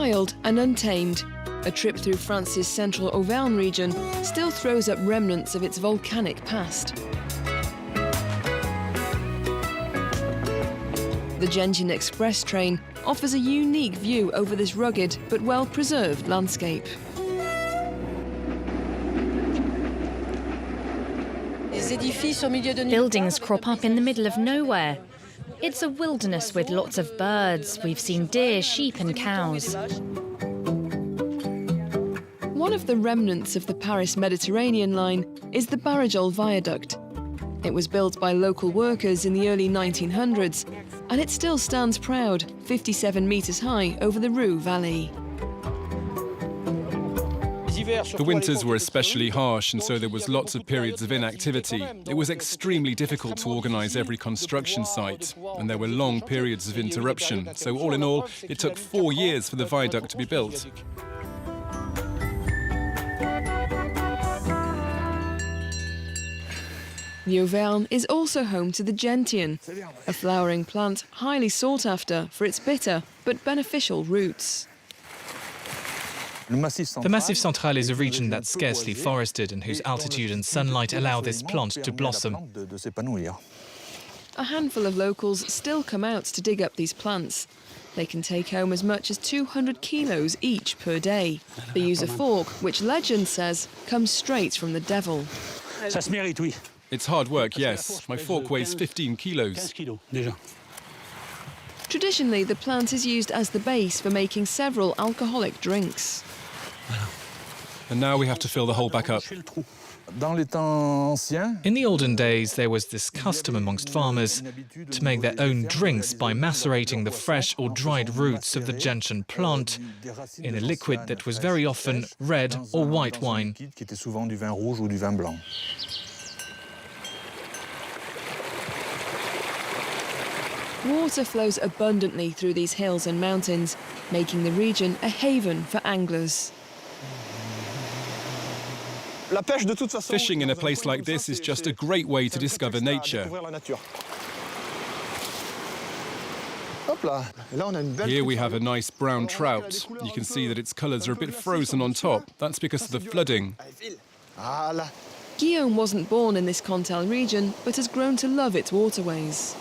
Wild and untamed, a trip through France's central Auvergne region still throws up remnants of its volcanic past. The Gentian Express train offers a unique view over this rugged but well-preserved landscape. Buildings crop up in the middle of nowhere. It's a wilderness with lots of birds. We've seen deer, sheep and cows. One of the remnants of the Paris Mediterranean line is the Barragol Viaduct. It was built by local workers in the early 1900s, and it still stands proud, 57 metres high over the Rue Valley. The winters were especially harsh, and so there was lots of periods of inactivity. It was extremely difficult to organise every construction site, and there were long periods of interruption. So all in all, it took 4 years for the viaduct to be built. The Auvergne is also home to the gentian, a flowering plant highly sought after for its bitter but beneficial roots. The Massif Central is a region that's scarcely forested and whose altitude and sunlight allow this plant to blossom. A handful of locals still come out to dig up these plants. They can take home as much as 200 kilos each per day. They use a fork, which legend says comes straight from the devil. It's hard work, yes. My fork weighs 15 kilos. Traditionally, the plant is used as the base for making several alcoholic drinks. And now we have to fill the hole back up. In the olden days, there was this custom amongst farmers to make their own drinks by macerating the fresh or dried roots of the gentian plant in a liquid that was very often red or white wine. Water flows abundantly through these hills and mountains, making the region a haven for anglers. Fishing in a place like this is just a great way to discover nature. Here we have a nice brown trout. You can see that its colours are a bit frozen on top. That's because of the flooding. Guillaume wasn't born in this Cantal region, but has grown to love its waterways.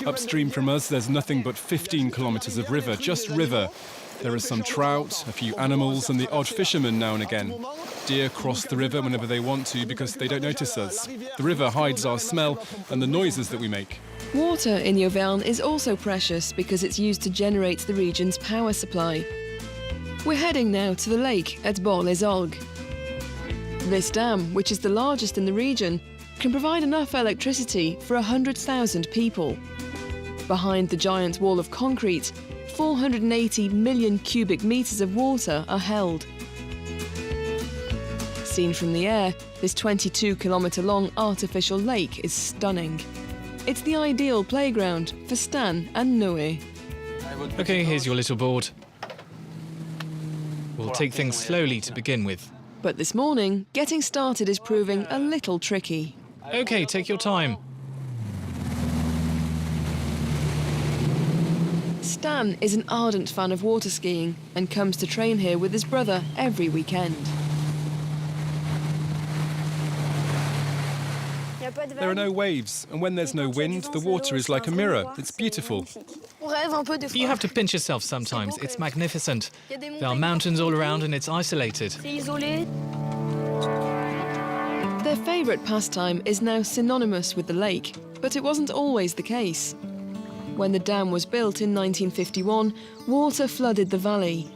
Upstream from us, there's nothing but 15 kilometres of river, just river. There are some trout, a few animals, and the odd fisherman now and again. Deer cross the river whenever they want to because they don't notice us. The river hides our smell and the noises that we make. Water in the Auvergne is also precious because it's used to generate the region's power supply. We're heading now to the lake at Bord-les-Orgues. This dam, which is the largest in the region, can provide enough electricity for 100,000 people. Behind the giant wall of concrete, 480 million cubic metres of water are held. Seen from the air, this 22-kilometre-long artificial lake is stunning. It's the ideal playground for Stan and Noé. OK, here's your little board. We'll take things slowly to begin with. But this morning, getting started is proving a little tricky. OK, take your time. Stan is an ardent fan of water skiing and comes to train here with his brother every weekend. There are no waves, and when there's no wind, the water is like a mirror. It's beautiful. You have to pinch yourself sometimes. It's magnificent. There are mountains all around and it's isolated. Their favourite pastime is now synonymous with the lake, but it wasn't always the case. When the dam was built in 1951, water flooded the valley.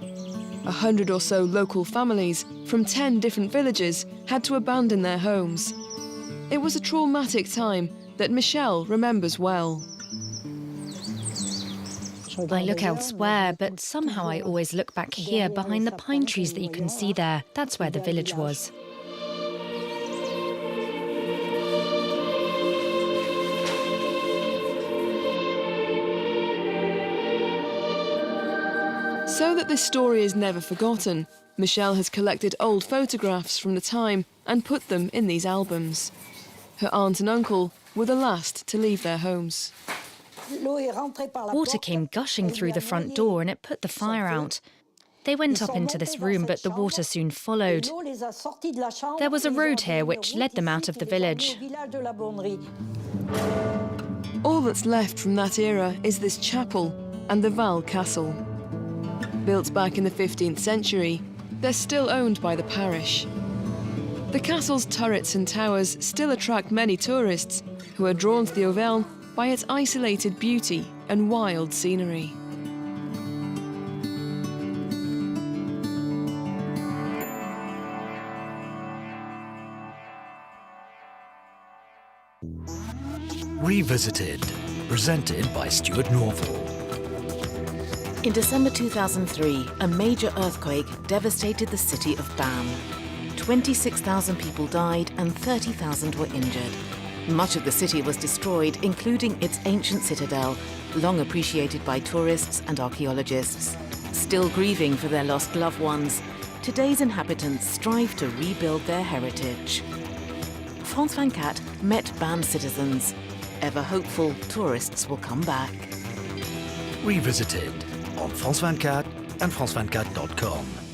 100 or so local families from 10 different villages had to abandon their homes. It was a traumatic time that Michelle remembers well. I look elsewhere, but somehow I always look back here behind the pine trees that you can see there. That's where the village was. So that this story is never forgotten, Michelle has collected old photographs from the time and put them in these albums. Her aunt and uncle were the last to leave their homes. Water came gushing through the front door and it put the fire out. They went up into this room, but the water soon followed. There was a road here which led them out of the village. All that's left from that era is this chapel and the Val Castle. Built back in the 15th century, they're still owned by the parish. The castle's turrets and towers still attract many tourists who are drawn to the Auvergne by its isolated beauty and wild scenery. Revisited, presented by Stuart Norval. In December 2003, a major earthquake devastated the city of Bam. 26,000 people died and 30,000 were injured. Much of the city was destroyed, including its ancient citadel, long appreciated by tourists and archaeologists. Still grieving for their lost loved ones, today's inhabitants strive to rebuild their heritage. France 24 met Bam citizens. Ever hopeful, tourists will come back. Revisited on France 24 and France24.com.